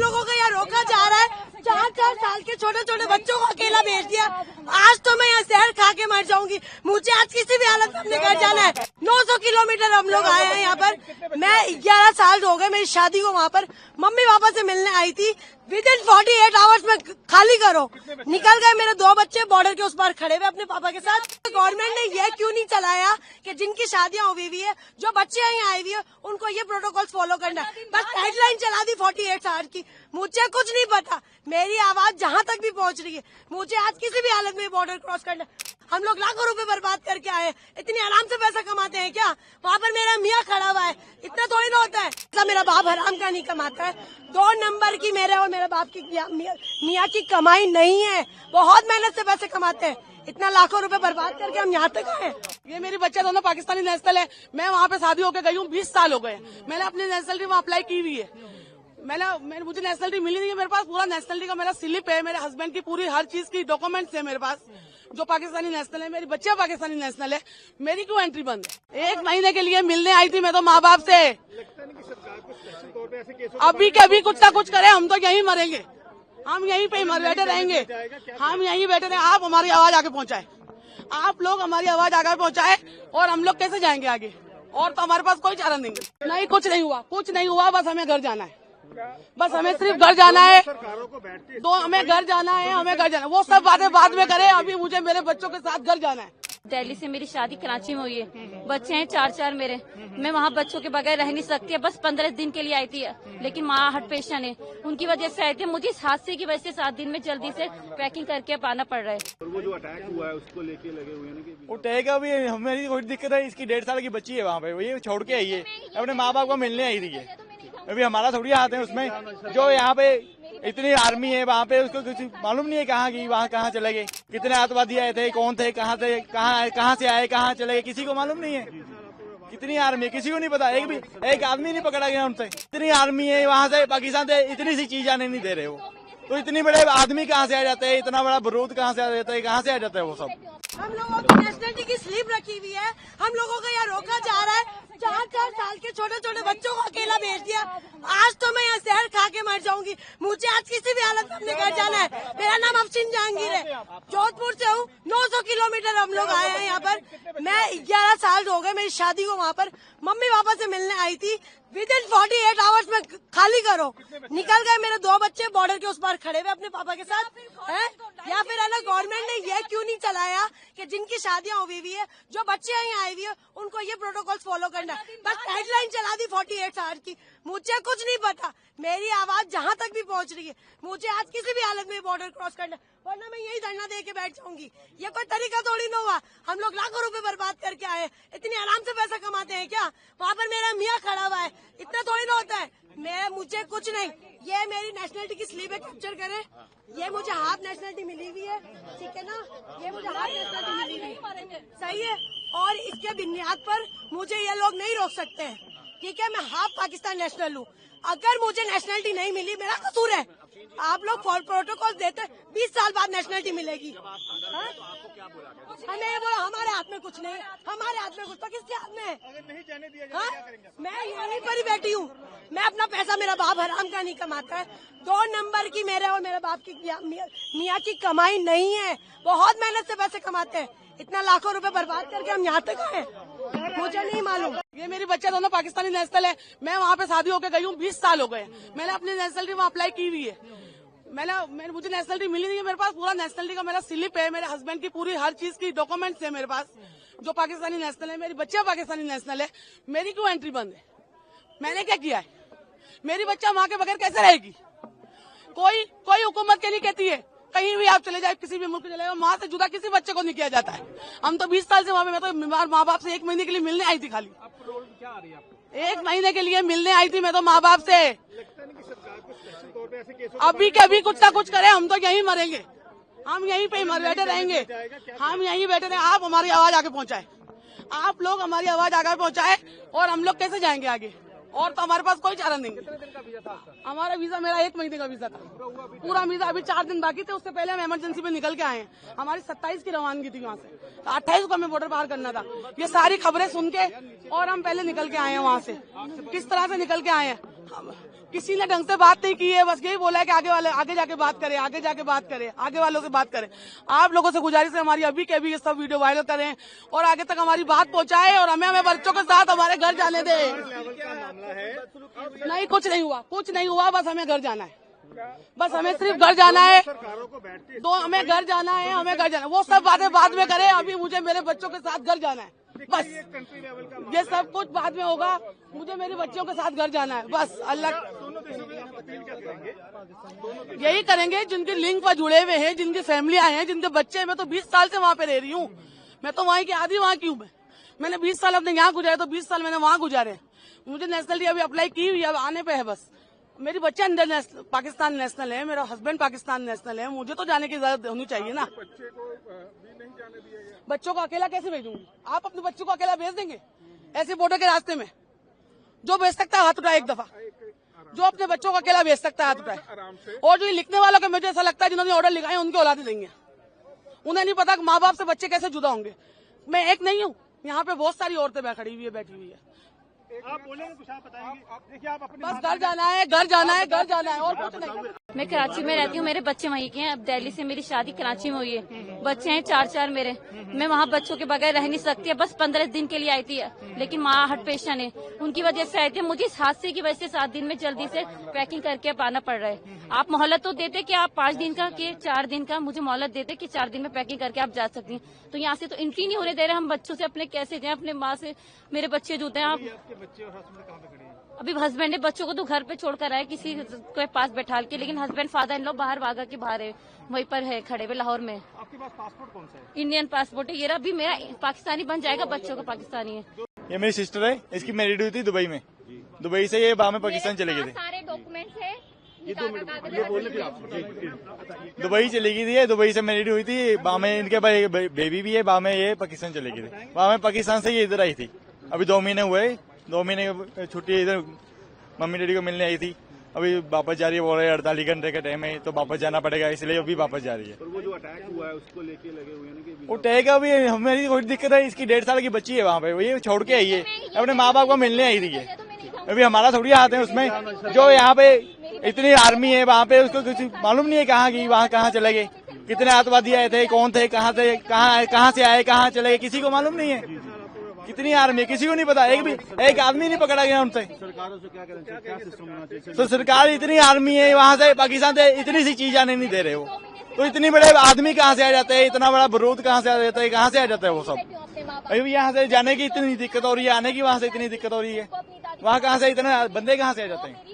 लोगों को यहाँ रोका जा रहा है। 4-4 साल के छोटे छोटे बच्चों को अकेला भेज दिया। आज तो मैं यहाँ जहर खा के मर जाऊंगी। मुझे आज किसी भी हालत में अपने घर जाना है। 900 किलोमीटर हम लोग आए हैं यहाँ पर। मैं 11 साल हो गए मेरी शादी को। वहाँ पर मम्मी पापा से मिलने आई थी। विदिन 48 आवर्स में खाली करो। निकल गए मेरे 2 बच्चे बॉर्डर के उस पार खड़े हुए अपने पापा के साथ। गवर्नमेंट ने ये क्यों नहीं चलाया कि जिनकी शादियां हुई हुई है, जो बच्चे यहाँ आई हुई है, उनको ये प्रोटोकॉल्स फॉलो करना है। बस गाइडलाइन चला दी 48 आवर की। मुझे कुछ नहीं पता। मेरी आवाज जहाँ तक भी पहुँच रही है, मुझे आज किसी भी हालत में बॉर्डर क्रॉस करना है। हम लोग लाखों रुपए बर्बाद करके आए। इतनी आराम से पैसा कमाते हैं क्या? वहाँ पर मेरा मियाँ खड़ा हुआ है। इतना थोड़ी ना होता है। ऐसा मेरा बाप हराम का नहीं कमाता है। 2 नंबर की मेरे और मेरे बाप की मियाँ की कमाई नहीं है। बहुत मेहनत से पैसे कमाते हैं। इतना लाखों रुपए बर्बाद करके हम यहाँ तक आए। ये मेरी बच्चे दोनों पाकिस्तानी नेशनल है। मैं वहाँ पे शादी होकर गई हूँ। 20 साल हो गए। मैंने अपनी नेशनलिटी वहाँ अप्लाई की हुई है। मुझे नेशनलिटी मिली नहीं है। मेरे पास पूरा नेशनलिटी का मेरा स्लिप है। मेरे हस्बैंड की पूरी हर चीज की डॉक्यूमेंट्स है मेरे पास, जो पाकिस्तानी नेशनल है। मेरी बच्चे पाकिस्तानी नेशनल है। मेरी क्यों एंट्री बंद है? 1 महीने के लिए मिलने आई थी मैं तो माँ बाप से। अभी के अभी कुछ ना कुछ करे, हम तो यहीं मरेंगे। हम यहीं पे बैठे रहेंगे। हम यहीं बैठे रहेंगे। आप हमारी आवाज आगे पहुँचाए। आप लोग हमारी आवाज आगे पहुँचाए और हम लोग कैसे जाएंगे आगे? और तो हमारे पास कोई चारा नहीं है। नहीं, कुछ नहीं हुआ। कुछ नहीं हुआ। बस हमें घर जाना है। बस हमें सिर्फ घर जाना है। हमें घर जाना है। हमें घर जाना है। वो सब बातें बाद में करें। अभी मुझे मेरे बच्चों के साथ घर जाना है। दिल्ली से मेरी शादी कराची में हुई है। बच्चे हैं 4-4 मेरे। मैं वहाँ बच्चों के बगैर रह नहीं सकती। बस 15 दिन के लिए आई थी, लेकिन माँ हार्ट पेशेंट है, उनकी वजह से आई थी। मुझे इस हादसे की वजह से 7 दिन में जल्दी से पैकिंग करके आना पड़ रहा है। वो जो अटैक हुआ है उसको लेके लगे हुए हैं वो अटैक अभी हमें कोई दिक्कत है। इसकी 1.5 साल की बच्ची है वहाँ पे। वो ये छोड़ के आई है, अपने माँ बाप को मिलने आई थी। अभी हमारा थोड़ी हाथ है उसमें। जो यहाँ पे इतनी आर्मी है वहाँ पे, उसको कुछ मालूम नहीं है कहाँ की, वहाँ कहाँ चले गए, कितने आतंकवादी आए थे, कौन थे, कहाँ से आए, कहाँ चले गए, किसी को मालूम नहीं है। कितनी आर्मी है किसी को नहीं पता। एक आदमी नहीं पकड़ा गया उनसे। इतनी आर्मी है वहाँ से, पाकिस्तान से इतनी सी चीज आने नहीं दे रहे वो। तो इतनी बड़े आदमी कहाँ से आ जाते हैं? इतना बड़ा बारूद कहाँ से आ जाता है? कहाँ से आ जाता है वो सब? हम लोगों की नेशनलिटी की स्लिप रखी हुई है। हम लोगों को यहाँ रोका जा रहा है। 4-4 साल के छोटे छोटे बच्चों को अकेला भेज दिया। आज तो मैं यहाँ जहर खा के मर जाऊंगी। मुझे आज किसी भी हालत में अपने घर जाना है। मेरा नाम अफसीन जहांगीर है। जोधपुर से हूँ। 900 किलोमीटर हम लोग आए हैं यहाँ पर। मैं 11 साल हो गए मेरी शादी को। वहाँ पर मम्मी पापा से मिलने आई थी। विदिन 48 आवर्स में खाली करो। निकल गए मेरे 2 बच्चे बॉर्डर के उस पार खड़े हुए अपने पापा के साथ है। या फिर है ना, गवर्नमेंट ने ये क्यों नहीं चलाया कि जिनकी शादियां हुई हुई है, जो बच्चे यहाँ आई हुई है, उनको ये प्रोटोकॉल्स फॉलो करना है। बस गाइडलाइन चला दी 48 आवर की। मुझे कुछ नहीं पता। मेरी आवाज जहाँ तक भी पहुँच रही है, मुझे आज किसी भी हालत में बॉर्डर क्रॉस करना है, वरना मैं यही धरना दे के बैठ जाऊंगी। ये कोई तरीका थोड़ी ना हुआ। हम लोग लाखों रुपए बर्बाद करके आए। इतनी आराम से पैसा कमाते हैं क्या? वहाँ पर मेरा मियाँ खड़ा हुआ है। इतना थोड़ी ना होता है। मुझे कुछ नहीं। ये मेरी नेशनलिटी की स्लीव है, कैप्चर करे। ये मुझे हाफ नेशनलिटी मिली हुई है, ठीक है ना? ये मुझे हाफ नेशनलिटी मिली हुई है, सही है। और इसके बुनियाद पर मुझे ये लोग नहीं रोक सकते हैं, ठीक है? मैं हाफ पाकिस्तान नेशनल हूँ। अगर मुझे नेशनलिटी नहीं मिली, मेरा कसूर है। आप लोग प्रोटोकॉल देते, 20 साल बाद नेशनलिटी मिलेगी। हमें ये बोला हमारे हाथ में कुछ नहीं है। हमारे हाथ में कुछ तो किसके हाथ में है? अगर नहीं जाने दिया जाए क्या करेंगे? मैं यहीं पर ही बैठी हूँ। मैं अपना पैसा, मेरा बाप हराम का नहीं कमाता है। 2 नंबर की मेरे और मेरे बाप की मियाँ की कमाई नहीं है। बहुत मेहनत से पैसे कमाते हैं। इतना लाखों रुपए बर्बाद करके हम यहाँ तक आए, मुझे नहीं मालूम। ये मेरी बच्चे दोनों पाकिस्तानी नेशनल है। मैं वहाँ पे शादी होकर गई हूँ। 20 साल हो गए। मैंने अपनी नेशनलिटी वहाँ अप्लाई की हुई है। मुझे नेशनलिटी मिली नहीं है। मेरे पास पूरा नेशनलिटी का मेरा स्लिप है। मेरे हस्बैंड की पूरी हर चीज की डॉक्यूमेंट्स है मेरे पास, जो पाकिस्तानी नेशनल है। मेरी बच्चे पाकिस्तानी नेशनल है। मेरी क्यों एंट्री बंद है? मैंने क्या किया है? मेरी बच्चा माँ के बगैर कैसे रहेगी? कोई हुकूमत के नहीं कहती है। कहीं भी आप चले जाए, किसी भी मुल्क चले जाए, माँ से जुदा किसी बच्चे को नहीं किया जाता है। हम तो 20 साल से वहाँ पे, मैं तो बीमार माँ बाप से 1 महीने के लिए मिलने आई थी। खाली आपको रोल क्या आ रही है आपको? 1 महीने के लिए मिलने आई थी मैं तो माँ बाप से। लगता नहीं कि सरकार को स्पेशल तौर पे ऐसे केसों अभी के अभी कुछ ना कुछ करे, हम तो यहीं मरेंगे। हम यहीं पे बैठे रहेंगे। हम यहीं बैठे रहेंगे। आप हमारी आवाज आगे पहुँचाए। आप लोग हमारी आवाज आगे पहुँचाए और हम लोग कैसे जाएंगे आगे? और तो हमारे पास कोई चारा नहीं। कितने दिन का वीजा था आपका? हमारा वीजा, मेरा 1 महीने का वीजा था। पूरा वीजा अभी 4 दिन बाकी थे। उससे पहले हम इमरजेंसी में निकल के आए हैं। हमारी 27 की रवानगी थी वहाँ से, तो 28 को हमें बॉर्डर पार करना था। ये सारी खबरें सुन के और हम पहले निकल के आए हैं वहाँ से। किस तरह से निकल के आए हैं? किसी ने ढंग से बात नहीं की है, बस यही बोला है कि आगे जाके बात करें, आगे वालों से बात करें। आप लोगों से गुजारिश है हमारी अभी के अभी ये सब वीडियो वायरल करें और आगे तक हमारी बात पहुंचाएं और हमें बच्चों के साथ हमारे घर जाने दें। नहीं, कुछ नहीं हुआ, बस हमें घर जाना है, बस हमें सिर्फ घर जाना है, हमें घर जाना है, वो सब बातें बाद में करें, अभी मुझे मेरे बच्चों के साथ घर जाना है, बस ये सब कुछ बाद में होगा, मुझे मेरे बच्चों के साथ घर जाना है, बस अल्लाह यही करेंगे जिनके लिंक पर जुड़े हुए हैं, जिनकी फैमिलियां हैं, जिनके बच्चे हैं। मैं तो 20 साल से वहाँ पे रह रही हूँ, मैं तो वहीं की आधी वहाँ की हूँ। मैंने 20 साल अपने यहाँ गुजारे तो 20 साल मैंने वहाँ गुजारे। मुझे नेशनलिटी अभी अप्लाई की हुई, अब आने पे है बस। मेरी बच्चे अंदर पाकिस्तान नेशनल है, मेरा हस्बैंड पाकिस्तान नेशनल है, मुझे तो जाने की इजाजत होनी चाहिए ना। बच्चों को अकेला कैसे भेजूंगी? आप अपने बच्चों को अकेला भेज देंगे ऐसे बॉर्डर के रास्ते में? जो भेज सकता है हाथ उठाए एक दफा, जो अपने बच्चों को अकेला भेज सकता है हाथ उठाए। और जो लिखने वालों के मुझे ऐसा लगता है जिन्होंने ऑर्डर लिखा है उनके औलादे देंगे, उन्हें नहीं पता कि माँ बाप से बच्चे कैसे जुदा होंगे। मैं एक नहीं हूँ, यहाँ पे बहुत सारी औरतें खड़ी हुई है, बैठी हुई है। आप बोलेंगे कुछ, आप बताएंगे। देखिए आप अपने बस घर जाना है और कुछ नहीं। मैं कराची में रहती हूँ, मेरे बच्चे वहीं के हैं। अब दिल्ली से मेरी शादी कराची में हुई है, बच्चे हैं 4 मेरे। मैं वहाँ बच्चों के बगैर रह नहीं सकती, बस 15 दिन के लिए आई थी, लेकिन माँ हार्ट पेशेंट है, उनकी वजह से आई थी। मुझे इस हादसे की वजह से 7 दिन में जल्दी से पैकिंग करके अब आना पड़ रहा है। आप मोहलत तो देते कि आप 5 दिन का कि 4 दिन का मुझे मोहलत देते कि 4 दिन में पैकिंग करके आप जा सकती हैं, तो यहाँ से तो एंट्री नहीं होने दे रहे। हम बच्चों से अपने कैसे जाएं? अपने माँ से मेरे बच्चे जुते हैं। आप बच्चे और हस्बैंड कहाँ पे खड़े हैं? अभी हस्बैंड ने बच्चों को तो घर पे छोड़कर आए किसी के पास बैठा के, लेकिन हस्बैंड फादर इन लोग बाहर वागा के बाहर है, वहीं पर है खड़े हुए लाहौर में। आपके पास पासपोर्ट कौन सा है? इंडियन पासपोर्ट है, ये अभी मेरा पाकिस्तानी बन जाएगा, बच्चों का पाकिस्तानी है। ये मेरी सिस्टर है, इसकी मैरिड हुई थी दुबई में, दुबई से ये बाद में पाकिस्तान चले गए थे। सारे डॉक्यूमेंट्स है, दुबई चली गई थी, दुबई से मैरिड हुई थी, वहाँ में इनके भाई बेबी भी है, वहाँ में ये पाकिस्तान चले गए थे। वहाँ में पाकिस्तान से ये इधर आई थी, अभी 2 महीने हुए, 2 महीने छुट्टी इधर मम्मी डैडी को मिलने आई थी। अभी वापस जा रही है, बोल रहे 48 घंटे का टाइम है तो वापस जाना पड़ेगा, इसलिए अभी वापस जा रही है। और वो जो अटैक हुआ है उसको लेके लगे हुए हैं कि वो टैग अभी मेरी कोई दिक्कत है, इसकी 1.5 साल की बच्ची है वहाँ पे, वो ये छोड़ के आई है, अपने माँ बाप को मिलने आई थी। अभी हमारा थोड़ी हाथ है उसमें, जो यहाँ पे इतनी आर्मी है वहाँ पे, उसको कुछ मालूम नहीं है कहाँ की, वहाँ कहाँ चले गए, कितने आतंकवादी आए थे, कौन थे, कहाँ से आए, कहाँ चले गए, किसी को मालूम नहीं है। कितनी आर्मी है किसी को नहीं पता, एक आदमी नहीं पकड़ा गया उनसे। सरकारों से क्या करें, क्या सिस्टम होना चाहिए? तो सरकार इतनी आर्मी है वहाँ से पाकिस्तान से इतनी सी चीज आने नहीं दे रहे, वो तो इतने बड़े आदमी कहाँ से आ जाते हैं, इतना बड़ा बारूद कहाँ से आ जाता है, कहाँ से आ जाता है वो सब। अभी यहाँ से जाने की इतनी दिक्कत हो रही है, आने की वहाँ से इतनी दिक्कत हो रही है, वहाँ कहाँ से इतने बंदे कहाँ से आ जाते हैं।